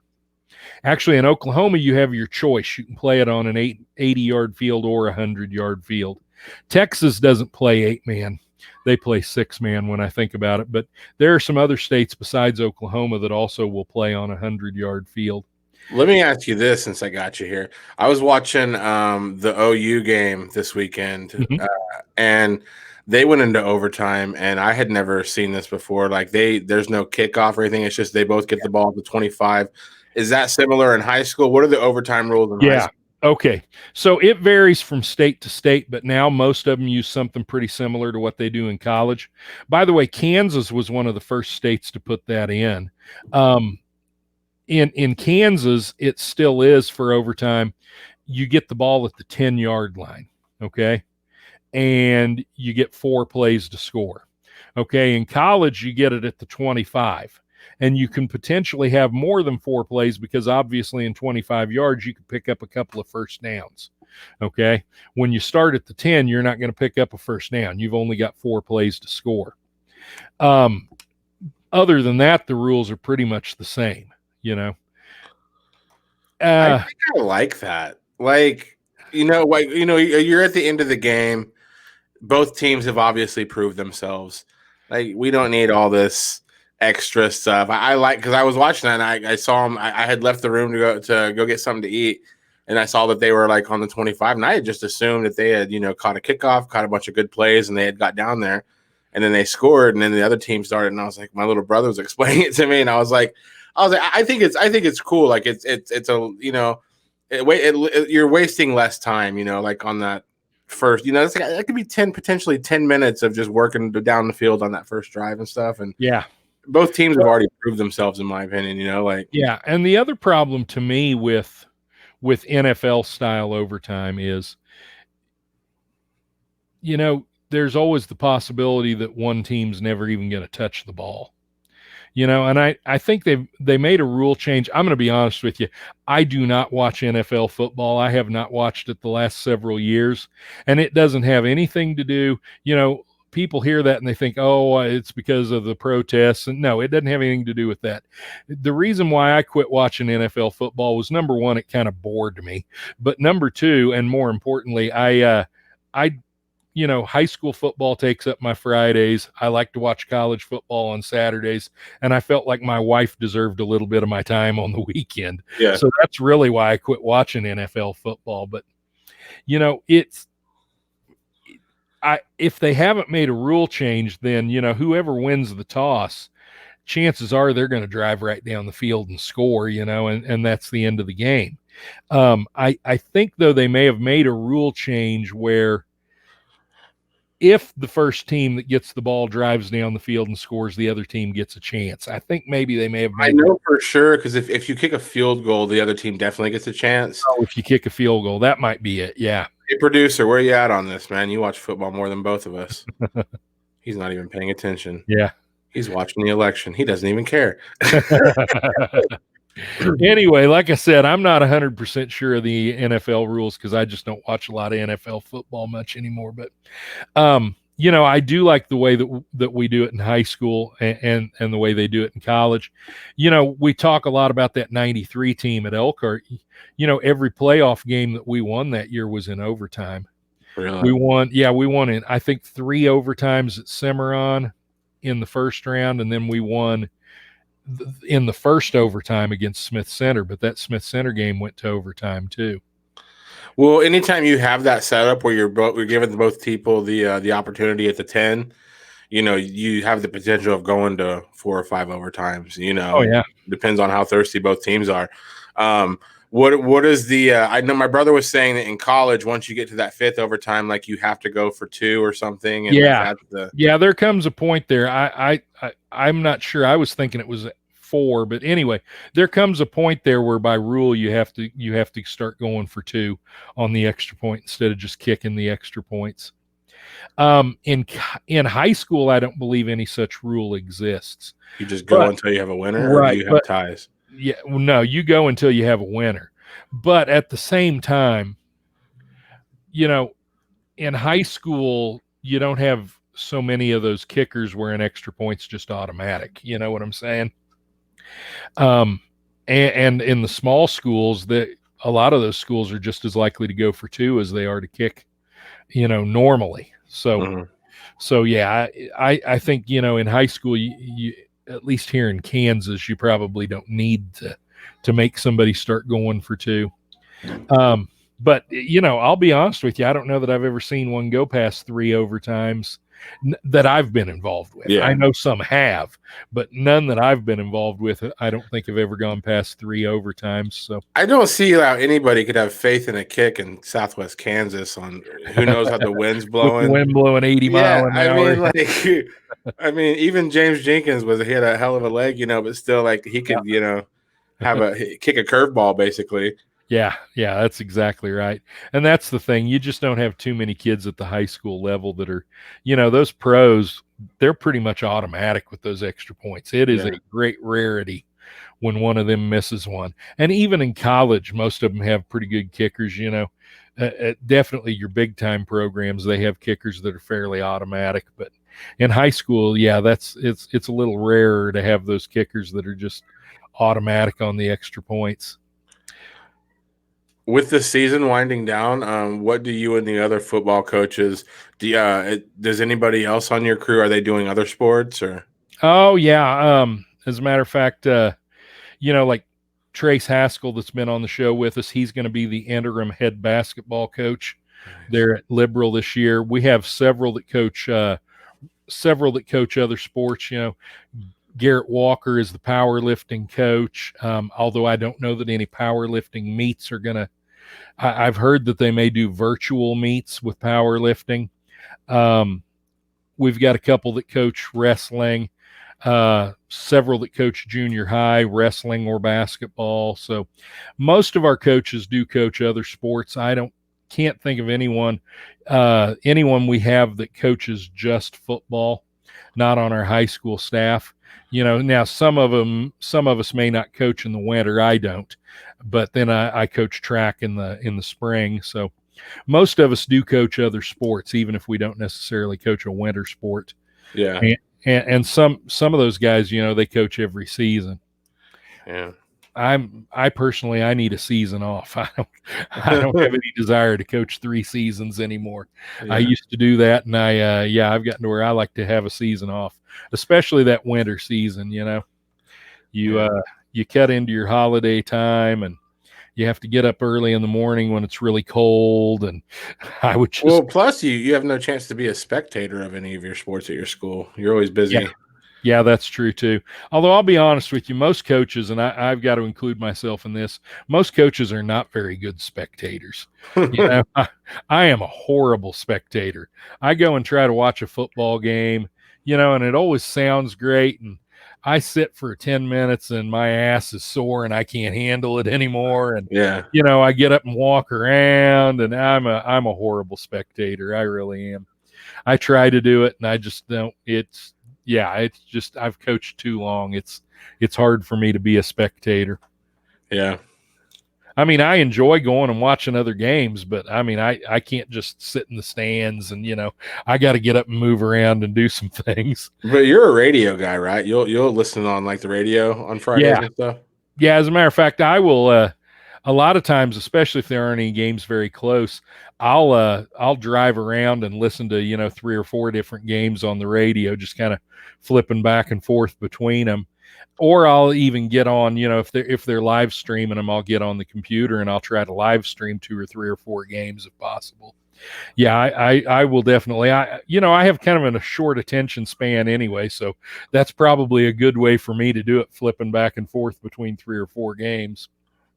[SPEAKER 1] Actually, in Oklahoma, you have your choice. You can play it on an 80-yard field or a 100-yard field. Texas doesn't play 8-man. They play 6-man when I think about it. But there are some other states besides Oklahoma that also will play on a 100-yard field.
[SPEAKER 2] Let me ask you this since I got you here. I was watching the OU game this weekend, and they went into overtime, and I had never seen this before. Like there's no kickoff or anything. It's just they both get the ball at the 25. Is that similar in high school? What are the overtime rules in high school?
[SPEAKER 1] Okay. So it varies from state to state, but now most of them use something pretty similar to what they do in college. By the way, Kansas was one of the first states to put that in. In Kansas, it still is for overtime. You get the ball at the 10-yard line, okay? And you get 4 plays to score. Okay, in college, you get it at the 25. And you can potentially have more than 4 plays because obviously in 25 yards, you can pick up a couple of first downs. Okay, when you start at the 10, you're not going to pick up a first down. You've only got 4 plays to score. Other than that, the rules are pretty much the same.
[SPEAKER 2] I think I like that. Like, you're at the end of the game. Both teams have obviously proved themselves. Like, we don't need all this extra stuff. I like because I was watching that and I saw them. I had left the room to go get something to eat, and I saw that they were like on the 25, and I had just assumed that they had caught a kickoff, caught a bunch of good plays, and they had got down there, and then they scored, and then the other team started, and I was like, my little brother was explaining it to me, and I was like, I think it's cool. Like it's a you're wasting less time, like on that first, that could be potentially 10 minutes of just working down the field on that first drive and stuff. And
[SPEAKER 1] yeah,
[SPEAKER 2] both teams have already proved themselves, in my opinion.
[SPEAKER 1] Yeah, and the other problem to me with NFL style overtime is, there's always the possibility that one team's never even going to touch the ball. And I think they made a rule change. I'm going to be honest with you. I do not watch NFL football. I have not watched it the last several years, and it doesn't have anything to do, people hear that and they think, oh, it's because of the protests. And no, it doesn't have anything to do with that. The reason why I quit watching NFL football was, number one, it kind of bored me. But number two, and more importantly, high school football takes up my Fridays. I like to watch college football on Saturdays, and I felt like my wife deserved a little bit of my time on the weekend.
[SPEAKER 2] Yeah.
[SPEAKER 1] So that's really why I quit watching NFL football. But, if they haven't made a rule change, then, whoever wins the toss, chances are they're going to drive right down the field and score, and that's the end of the game. I think, though, they may have made a rule change where if the first team that gets the ball drives down the field and scores, the other team gets a chance. I think maybe they may have made.
[SPEAKER 2] I know for sure, because if you kick a field goal, the other team definitely gets a chance.
[SPEAKER 1] Oh, if you kick a field goal, that might be it. Yeah.
[SPEAKER 2] Hey, producer, where are you at on this, man? You watch football more than both of us. He's not even paying attention.
[SPEAKER 1] Yeah.
[SPEAKER 2] He's watching the election. He doesn't even care.
[SPEAKER 1] Anyway, like I said, I'm not 100% sure of the NFL rules because I just don't watch a lot of NFL football much anymore. But I do like the way that we do it in high school and the way they do it in college. We talk a lot about that 93 team at Elkhart. Every playoff game that we won that year was in overtime.
[SPEAKER 2] Really?
[SPEAKER 1] We won in, I think, 3 overtimes at Cimarron in the first round, and then we won in the first overtime against Smith Center, but that Smith Center game went to overtime too.
[SPEAKER 2] Well, anytime you have that setup where you're giving both people the opportunity at the 10, you have the potential of going to 4 or 5 overtimes.
[SPEAKER 1] Oh yeah.
[SPEAKER 2] Depends on how thirsty both teams are. What is the? I know my brother was saying that in college, once you get to that 5th overtime, like you have to go for 2 or something. And
[SPEAKER 1] yeah, yeah. There comes a point there. I'm not sure. I was thinking it was 4, but anyway, there comes a point there where by rule you have to start going for 2 on the extra point instead of just kicking the extra points. In high school, I don't believe any such rule exists.
[SPEAKER 2] You just go until you have a winner,
[SPEAKER 1] right?
[SPEAKER 2] Or do you have ties?
[SPEAKER 1] Yeah, no, you go until you have a winner. But at the same time, in high school, you don't have so many of those kickers where an extra point's just automatic. You know what I'm saying? And in the small schools, a lot of those schools are just as likely to go for 2 as they are to kick, normally. So yeah, I think, in high school, you at least here in Kansas, you probably don't need to make somebody start going for 2. But I'll be honest with you, I don't know that I've ever seen one go past 3 overtimes that I've been involved with.
[SPEAKER 2] Yeah.
[SPEAKER 1] I know some have, but none that I've been involved with, I don't think have ever gone past 3 overtimes. So
[SPEAKER 2] I don't see how anybody could have faith in a kick in Southwest Kansas on who knows how the wind's blowing.
[SPEAKER 1] The wind blowing 80 mile an hour.
[SPEAKER 2] I mean, even James Jenkins he had a hell of a leg, but still, like, he could, kick a curveball basically.
[SPEAKER 1] Yeah, that's exactly right. And that's the thing. You just don't have too many kids at the high school level that are, those pros, they're pretty much automatic with those extra points. It is a great rarity when one of them misses one. And even in college, most of them have pretty good kickers, definitely your big time programs, they have kickers that are fairly automatic. But in high school, yeah, it's a little rarer to have those kickers that are just automatic on the extra points.
[SPEAKER 2] With the season winding down, what do you and the other football coaches does anybody else on your crew, are they doing other sports or?
[SPEAKER 1] Oh yeah. As a matter of fact, like Trace Haskell that's been on the show with us, he's going to be the interim head basketball coach there at Liberal this year. We have several that coach other sports. Garrett Walker is the powerlifting coach. Although I don't know that any powerlifting meets are going to, I've heard that they may do virtual meets with powerlifting. We've got a couple that coach wrestling, several that coach junior high wrestling or basketball. So most of our coaches do coach other sports. Can't think of anyone we have that coaches just football, not on our high school staff. Now some of us may not coach in the winter. I don't, but then I coach track in the spring. So most of us do coach other sports, even if we don't necessarily coach a winter sport.
[SPEAKER 2] Yeah.
[SPEAKER 1] And some of those guys, they coach every season.
[SPEAKER 2] Yeah.
[SPEAKER 1] I personally, I need a season off. I don't have any desire to coach 3 seasons anymore. Yeah. I used to do that, and I've gotten to where I like to have a season off, especially that winter season. You cut into your holiday time, and you have to get up early in the morning when it's really cold. And I would just
[SPEAKER 2] plus you have no chance to be a spectator of any of your sports at your school. You're always busy.
[SPEAKER 1] Yeah, that's true too. Although I'll be honest with you, most coaches, and I've got to include myself in this, most coaches are not very good spectators. I am a horrible spectator. I go and try to watch a football game, and it always sounds great. And I sit for 10 minutes and my ass is sore and I can't handle it anymore. And, I get up and walk around, and I'm a horrible spectator. I really am. I try to do it and I just don't. It's just, I've coached too long. It's hard for me to be a spectator.
[SPEAKER 2] Yeah.
[SPEAKER 1] I mean, I enjoy going and watching other games, but I mean, I can't just sit in the stands and, I got to get up and move around and do some things.
[SPEAKER 2] But you're a radio guy, right? You'll listen on like the radio on Fridays
[SPEAKER 1] Yeah.
[SPEAKER 2] and stuff.
[SPEAKER 1] Yeah. As a matter of fact, I will, a lot of times, especially if there aren't any games very close, I'll drive around and listen to, 3 or 4 different games on the radio, just kind of flipping back and forth between them. Or I'll even get on, if they're live streaming them, I'll get on the computer and I'll try to live stream 2 or 3 or 4 games if possible. Yeah, I will definitely. I have kind of a short attention span anyway, so that's probably a good way for me to do it, flipping back and forth between 3 or 4 games.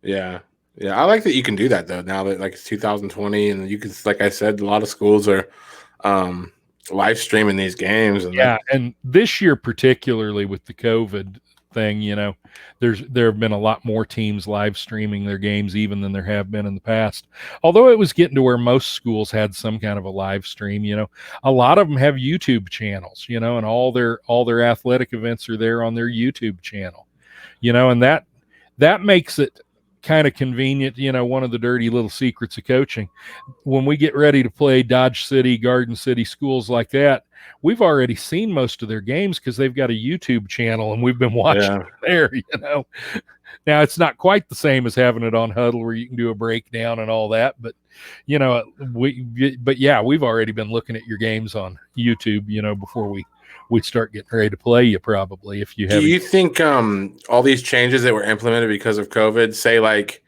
[SPEAKER 2] Yeah. Yeah. I like that you can do that though, now that like it's 2020 and you can, like I said, a lot of schools are live streaming these games. And
[SPEAKER 1] and this year particularly with the COVID thing, there have been a lot more teams live streaming their games even than there have been in the past. Although it was getting to where most schools had some kind of a live stream, a lot of them have YouTube channels, and all their athletic events are there on their YouTube channel, and that makes it kind of convenient. One of the dirty little secrets of coaching, when we get ready to play Dodge City, Garden City schools like that, we've already seen most of their games because they've got a YouTube channel and we've been watching there. Now it's not quite the same as having it on Huddle where you can do a breakdown and all that, but we've already been looking at your games on YouTube, before we start getting ready to play you, probably, if you have.
[SPEAKER 2] Do you think all these changes that were implemented because of COVID, say like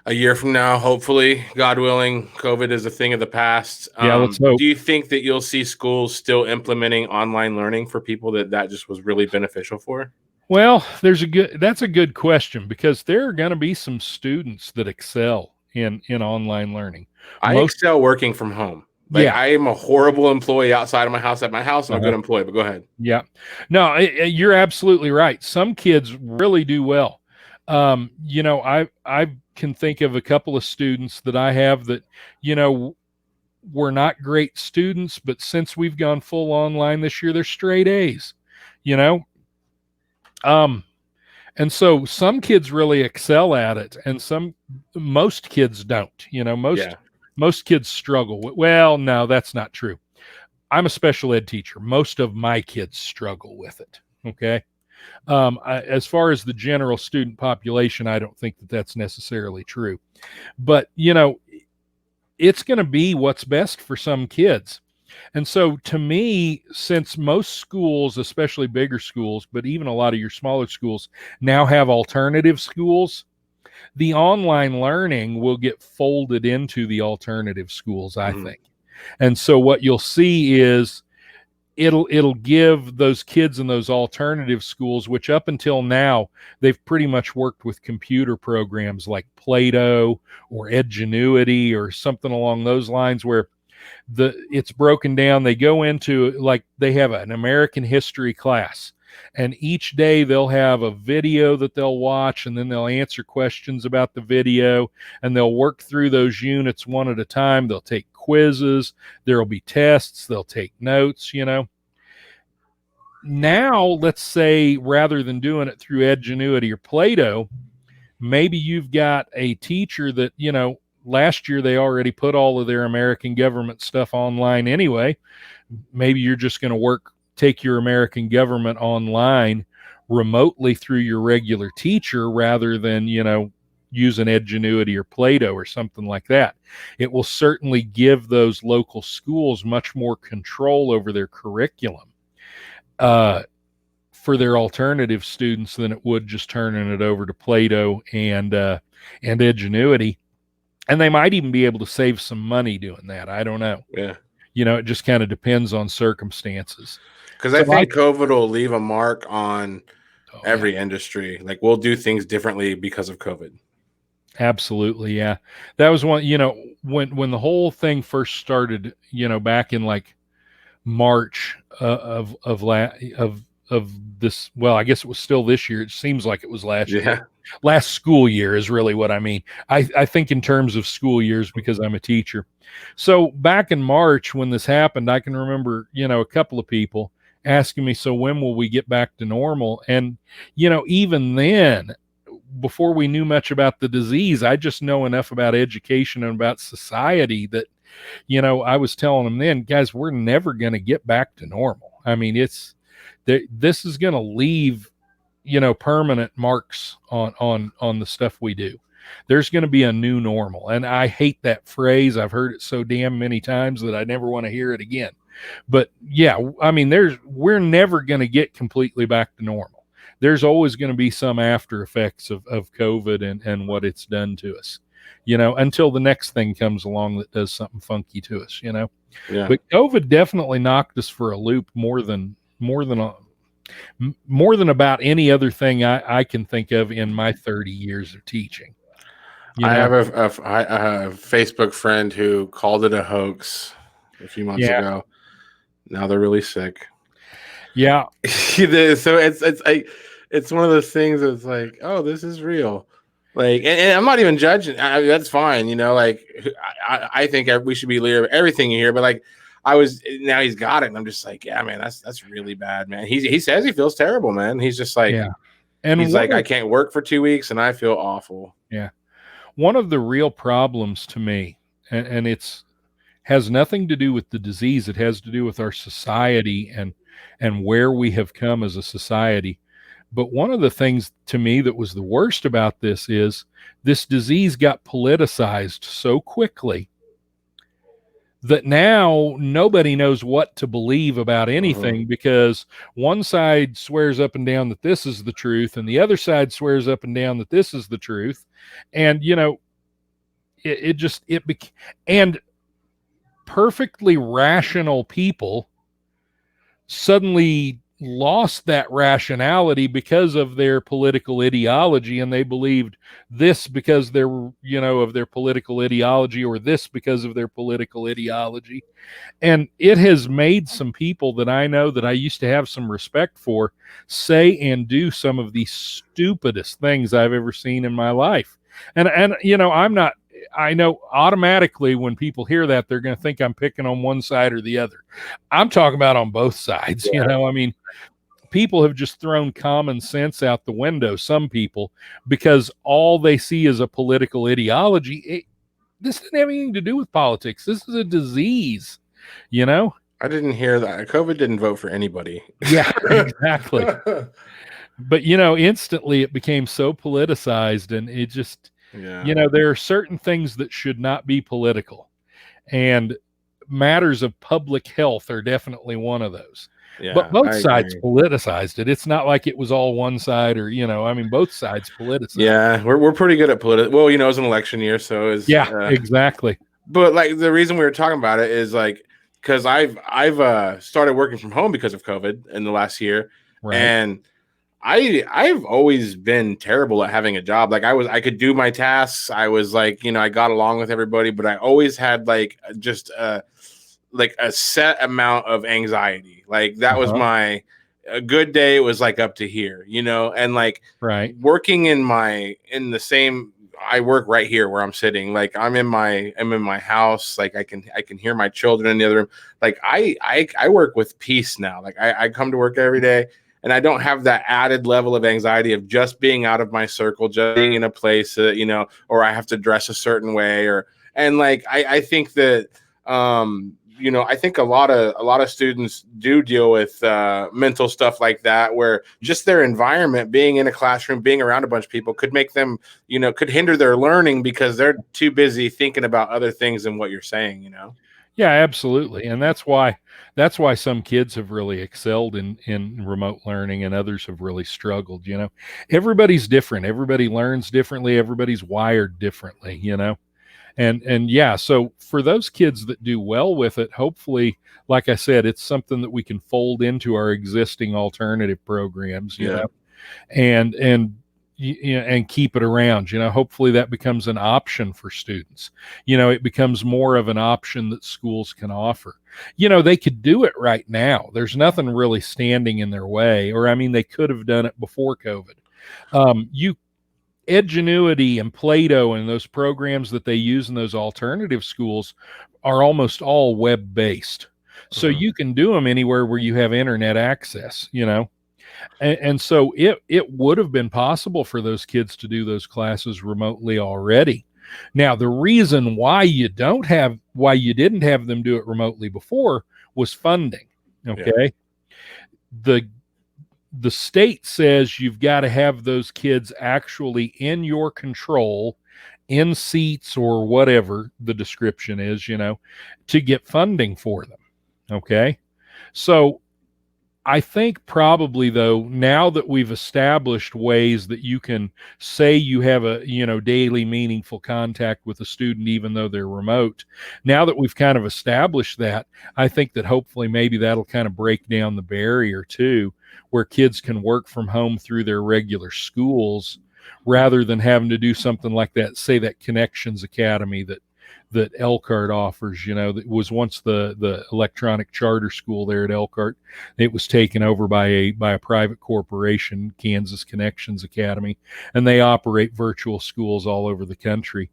[SPEAKER 2] a year from now, hopefully, God willing, COVID is a thing of the past.
[SPEAKER 1] Let's hope.
[SPEAKER 2] Do you think that you'll see schools still implementing online learning for people that just was really beneficial for?
[SPEAKER 1] Well, that's a good question, because there are going to be some students that excel in online learning.
[SPEAKER 2] I excel working from home. I am a horrible employee outside of my house. At my house, I'm a good employee, but go ahead.
[SPEAKER 1] Yeah. No, you're absolutely right. Some kids really do well. I can think of a couple of students that I have that, were not great students, but since we've gone full online this year, they're straight A's, and so some kids really excel at it, and most kids don't. Most kids struggle. Well, no, that's not true. I'm a special ed teacher. Most of my kids struggle with it. Okay. As far as the general student population, I don't think that that's necessarily true, but it's going to be what's best for some kids. And so to me, since most schools, especially bigger schools, but even a lot of your smaller schools now have alternative schools, the online learning will get folded into the alternative schools, I think. And so what you'll see is it'll give those kids in those alternative schools, which up until now, they've pretty much worked with computer programs like Play-Doh or Edgenuity or something along those lines, where it's broken down. They go into, like, they have an American history class, and each day they'll have a video that they'll watch, and then they'll answer questions about the video, and they'll work through those units one at a time. They'll take quizzes, there'll be tests, they'll take notes. Now, let's say, rather than doing it through Edgenuity or Play-Doh, maybe you've got a teacher that, last year they already put all of their American government stuff online anyway. Maybe you're just going to take your American government online remotely through your regular teacher, rather than, use an Edgenuity or Play-Doh or something like that. It will certainly give those local schools much more control over their curriculum for their alternative students than it would just turning it over to Play-Doh and Edgenuity. And they might even be able to save some money doing that. I don't know.
[SPEAKER 2] Yeah.
[SPEAKER 1] It just kind of depends on circumstances.
[SPEAKER 2] Because I think COVID will leave a mark on every industry. Like, we'll do things differently because of COVID.
[SPEAKER 1] Absolutely. Yeah. That was one, when the whole thing first started, back in like March of this, well, I guess it was still this year. It seems like it was last year. Last school year is really what I mean. I think in terms of school years, because I'm a teacher. So back in March when this happened, I can remember, a couple of people asking me, so when will we get back to normal? And, even then, before we knew much about the disease, I just know enough about education and about society that, I was telling them then, guys, we're never going to get back to normal. I mean, this is going to leave, permanent marks on the stuff we do. There's going to be a new normal. And I hate that phrase. I've heard it so damn many times that I never want to hear it again. But yeah, I mean, we're never going to get completely back to normal. There's always going to be some after effects of COVID and what it's done to us, until the next thing comes along that does something funky to us,
[SPEAKER 2] Yeah.
[SPEAKER 1] But COVID definitely knocked us for a loop more than about any other thing I can think of in my 30 years of teaching.
[SPEAKER 2] I have a Facebook friend who called it a hoax a few months ago. Now they're really sick.
[SPEAKER 1] Yeah.
[SPEAKER 2] So it's one of those things that's like, oh, this is real. Like, and I'm not even judging. That's fine. Like I think we should be leery of everything you hear, but like now he's got it. And I'm just like, yeah, man, that's really bad, man. He says he feels terrible, man. He's just like,
[SPEAKER 1] yeah. And
[SPEAKER 2] he's like, I can't work for 2 weeks and I feel awful.
[SPEAKER 1] Yeah. One of the real problems to me, and it's has nothing to do with the disease. It has to do with our society and where we have come as a society. But one of the things to me that was the worst about this is this disease got politicized so quickly that now nobody knows what to believe about anything, because one side swears up and down that this is the truth and the other side swears up and down that this is the truth. And, and perfectly rational people suddenly lost that rationality because of their political ideology, and they believed this because they're of their political ideology, or this because of their political ideology. And it has made some people that I know that I used to have some respect for say and do some of the stupidest things I've ever seen in my life. And I know automatically when people hear that, they're going to think I'm picking on one side or the other. I'm talking about on both sides.
[SPEAKER 2] Yeah.
[SPEAKER 1] I mean, people have just thrown common sense out the window, some people, because all they see is a political ideology. This doesn't have anything to do with politics. This is a disease,
[SPEAKER 2] I didn't hear that. COVID didn't vote for anybody.
[SPEAKER 1] Yeah, exactly. But, instantly it became so politicized, and it just, there are certain things that should not be political, and matters of public health are definitely one of those. Yeah, but both sides politicized it. It's not like it was all one side, or both sides politicized.
[SPEAKER 2] Yeah, we're pretty good at politics. Well, it was an election year, so it's
[SPEAKER 1] exactly.
[SPEAKER 2] But like the reason we were talking about it is like because I've started working from home because of COVID in the last year, right. And I've always been terrible at having a job. Like I could do my tasks. I was like, I got along with everybody, but I always had like just a set amount of anxiety. Like that was a good day. It was like up to here, and like working in the same, I work right here where I'm sitting. Like I'm in my house. Like I can hear my children in the other room. Like I work with peace now. Like I come to work every day, and I don't have that added level of anxiety of just being out of my circle, just being in a place, or I have to dress a certain way, and like I think that, I think a lot of students do deal with mental stuff like that, where just their environment, being in a classroom, being around a bunch of people, could make them, could hinder their learning because they're too busy thinking about other things than what you're saying,
[SPEAKER 1] Yeah, absolutely. And that's why some kids have really excelled in remote learning and others have really struggled. Everybody's different. Everybody learns differently. Everybody's wired differently, And yeah, so for those kids that do well with it, hopefully, like I said, it's something that we can fold into our existing alternative programs, and keep it around. Hopefully that becomes an option for students. It becomes more of an option that schools can offer. They could do it right now. There's nothing really standing in their way, or they could have done it before COVID. Edgenuity and Plato and those programs that they use in those alternative schools are almost all web-based. So you can do them anywhere where you have internet access, And so it would have been possible for those kids to do those classes remotely already. Now, the reason why you didn't have them do it remotely before was funding. Okay.
[SPEAKER 2] Yeah.
[SPEAKER 1] The state says you've got to have those kids actually in your control, in seats or whatever the description is, to get funding for them. Okay. So I think probably, though, now that we've established ways that you can say you have a daily meaningful contact with a student even though they're remote, now that we've kind of established that, I think that hopefully maybe that'll kind of break down the barrier too, where kids can work from home through their regular schools rather than having to do something like that, say that Connections Academy that Elkhart offers, that was once the electronic charter school there at Elkhart. It was taken over by a private corporation, Kansas Connections Academy, and they operate virtual schools all over the country.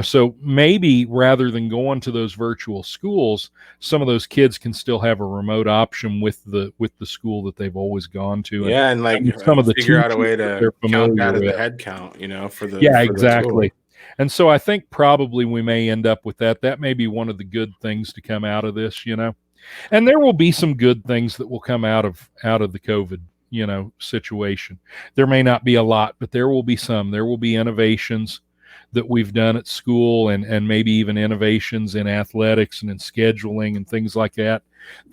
[SPEAKER 1] So maybe rather than going to those virtual schools, some of those kids can still have a remote option with the school that they've always gone to.
[SPEAKER 2] Yeah, and like
[SPEAKER 1] some of the
[SPEAKER 2] figure out a way to count that as
[SPEAKER 1] with.
[SPEAKER 2] a head count, for the
[SPEAKER 1] exactly. And so I think probably we may end up with that. That may be one of the good things to come out of this, and there will be some good things that will come out of the COVID, situation. There may not be a lot, but there will be some. There will be innovations that we've done at school and maybe even innovations in athletics and in scheduling and things like that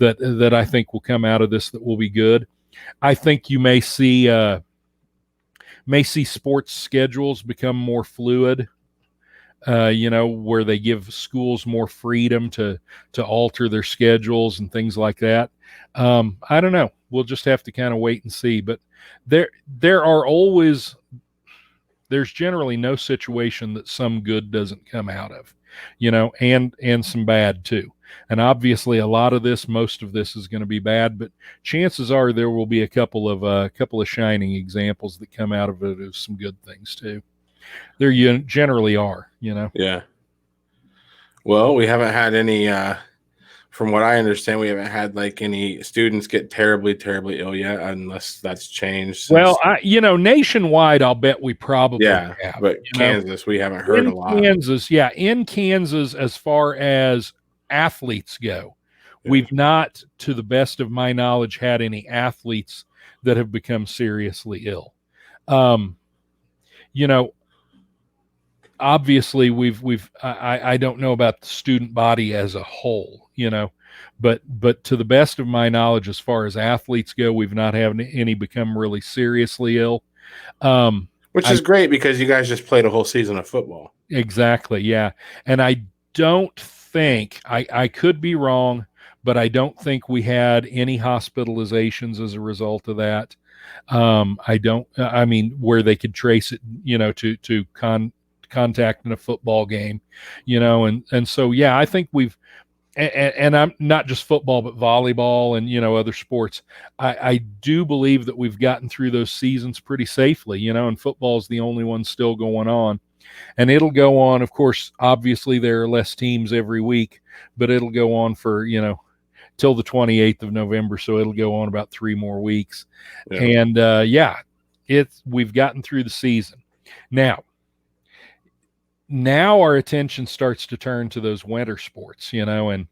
[SPEAKER 1] I think will come out of this that will be good. I think you may see sports schedules become more fluid. Where they give schools more freedom to alter their schedules and things like that. I don't know. We'll just have to kind of wait and see. But there's generally no situation that some good doesn't come out of, and some bad too. And obviously most of this is going to be bad, but chances are there will be a couple of shining examples that come out of it as some good things too. There generally are,
[SPEAKER 2] Yeah. Well, we haven't had any, from what I understand, we haven't had like any students get terribly, terribly ill yet, unless that's changed.
[SPEAKER 1] Well, nationwide, I'll bet we probably have.
[SPEAKER 2] But Kansas, we haven't heard a lot.
[SPEAKER 1] In Kansas, as far as athletes go, we've not, to the best of my knowledge, had any athletes that have become seriously ill. Obviously I don't know about the student body as a whole, but to the best of my knowledge, as far as athletes go, we've not had any become really seriously ill.
[SPEAKER 2] Which is great because you guys just played a whole season of football.
[SPEAKER 1] Exactly. Yeah. And I don't think, I could be wrong, but I don't think we had any hospitalizations as a result of that. Where they could trace it, to contact in a football game, and so, yeah, I think we've, and I'm not just football, but volleyball and, other sports. I do believe that we've gotten through those seasons pretty safely, and football is the only one still going on, and it'll go on. Of course, obviously there are less teams every week, but it'll go on for, till the 28th of November. So it'll go on about 3 more weeks. Yeah. And we've gotten through the season. Now our attention starts to turn to those winter sports, and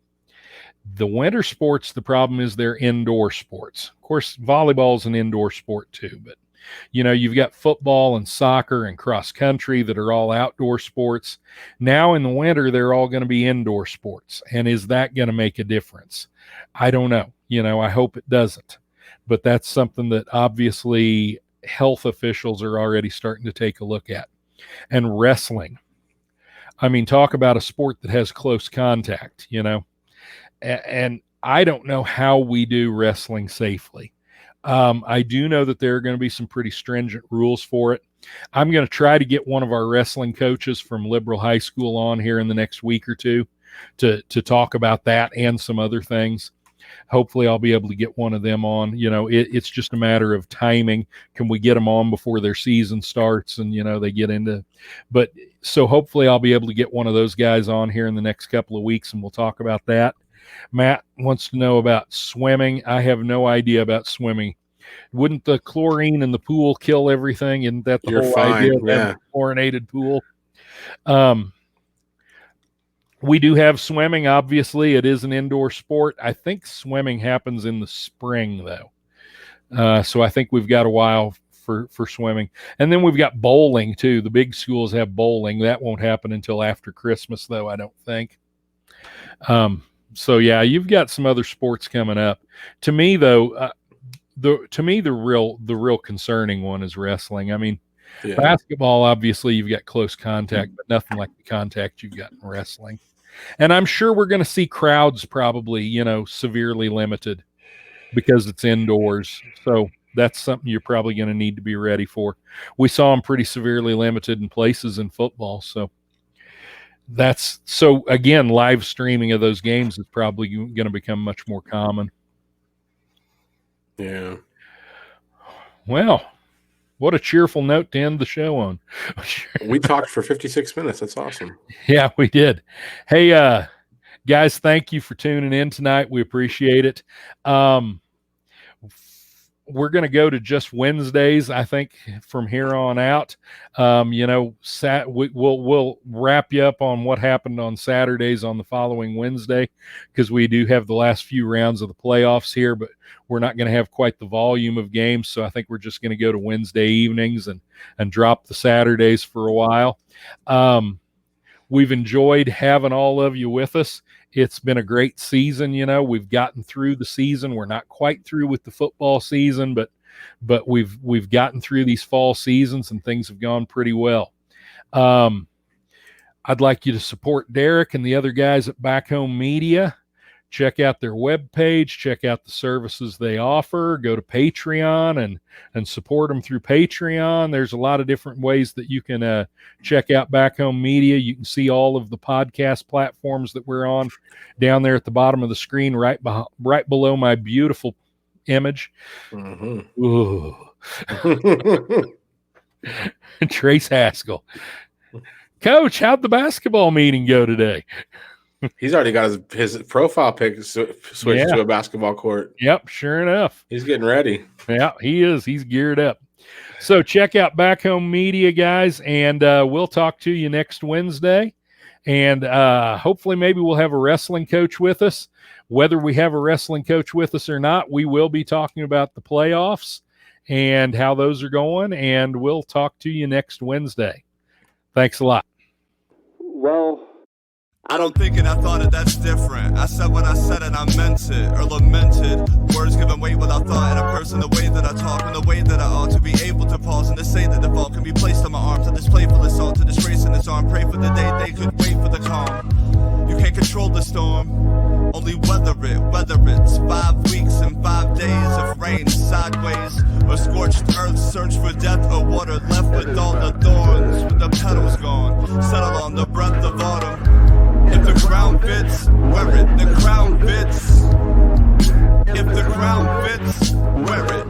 [SPEAKER 1] the winter sports, the problem is they're indoor sports. Of course, volleyball is an indoor sport too, but you've got football and soccer and cross country that are all outdoor sports. Now in the winter, they're all going to be indoor sports. And is that going to make a difference? I don't know. I hope it doesn't, but that's something that obviously health officials are already starting to take a look at. And wrestling, talk about a sport that has close contact, and I don't know how we do wrestling safely. I do know that there are going to be some pretty stringent rules for it. I'm going to try to get one of our wrestling coaches from Liberal High School on here in the next week or two to talk about that and some other things. Hopefully I'll be able to get one of them on. It's just a matter of timing. Can we get them on before their season starts and, they get into, but so hopefully I'll be able to get one of those guys on here in the next couple of weeks and we'll talk about that. Matt wants to know about swimming. I have no idea about swimming. Wouldn't the chlorine in the pool kill everything? Isn't that the
[SPEAKER 2] You're
[SPEAKER 1] whole
[SPEAKER 2] fine,
[SPEAKER 1] idea of
[SPEAKER 2] yeah.
[SPEAKER 1] having a chlorinated pool? We do have swimming. Obviously, it is an indoor sport. I think swimming happens in the spring, though. So I think we've got a while for swimming. And then we've got bowling, too. The big schools have bowling. That won't happen until after Christmas, though, I don't think. So, yeah, you've got some other sports coming up. To me, though, the real concerning one is wrestling. I mean, basketball, obviously, you've got close contact, but nothing like the contact you've got in wrestling. And I'm sure we're going to see crowds probably, severely limited because it's indoors. So that's something you're probably going to need to be ready for. We saw them pretty severely limited in places in football. So again, live streaming of those games is probably going to become much more common.
[SPEAKER 2] Yeah.
[SPEAKER 1] Well, what a cheerful note to end the show on.
[SPEAKER 2] We talked for 56 minutes. That's awesome.
[SPEAKER 1] Yeah, we did. Hey, guys, thank you for tuning in tonight. We appreciate it. We're going to go to just Wednesdays, I think, from here on out. We'll wrap you up on what happened on Saturdays on the following Wednesday, because we do have the last few rounds of the playoffs here, but we're not going to have quite the volume of games. So I think we're just going to go to Wednesday evenings and drop the Saturdays for a while. We've enjoyed having all of you with us. It's been a great season. We've gotten through the season. We're not quite through with the football season, but we've gotten through these fall seasons and things have gone pretty well. I'd like you to support Derek and the other guys at Back Home Media. Check out their webpage, check out the services they offer, go to Patreon and support them through Patreon. There's a lot of different ways that you can check out Back Home Media. You can see all of the podcast platforms that we're on down there at the bottom of the screen, right below my beautiful image.
[SPEAKER 2] Mm-hmm.
[SPEAKER 1] Ooh. Trace Haskell. Coach, how'd the basketball meeting go today?
[SPEAKER 2] He's already got his profile pic switched to a basketball court.
[SPEAKER 1] Yep, sure enough.
[SPEAKER 2] He's getting ready.
[SPEAKER 1] Yeah, he is. He's geared up. So check out Back Home Media, guys, and we'll talk to you next Wednesday. And hopefully maybe we'll have a wrestling coach with us. Whether we have a wrestling coach with us or not, we will be talking about the playoffs and how those are going, and we'll talk to you next Wednesday. Thanks a lot.
[SPEAKER 3] Well, I don't think and I thought it, that's different. I said what I said and I meant it, or lamented. Words given weight without thought in a person, the way that I talk and the way that I ought to be able to pause and to say that the fall can be placed on my arms. To this playful assault, to disgrace in its arm. Pray for the day they could wait for the calm. You can't control the storm, only weather it, whether it's 5 weeks and 5 days of rain sideways, or scorched earth, search for death or water, left with all the thorns, with the petals gone, settle on the breath of autumn. If the crown fits, wear it, the crown fits. If the crown fits, wear it.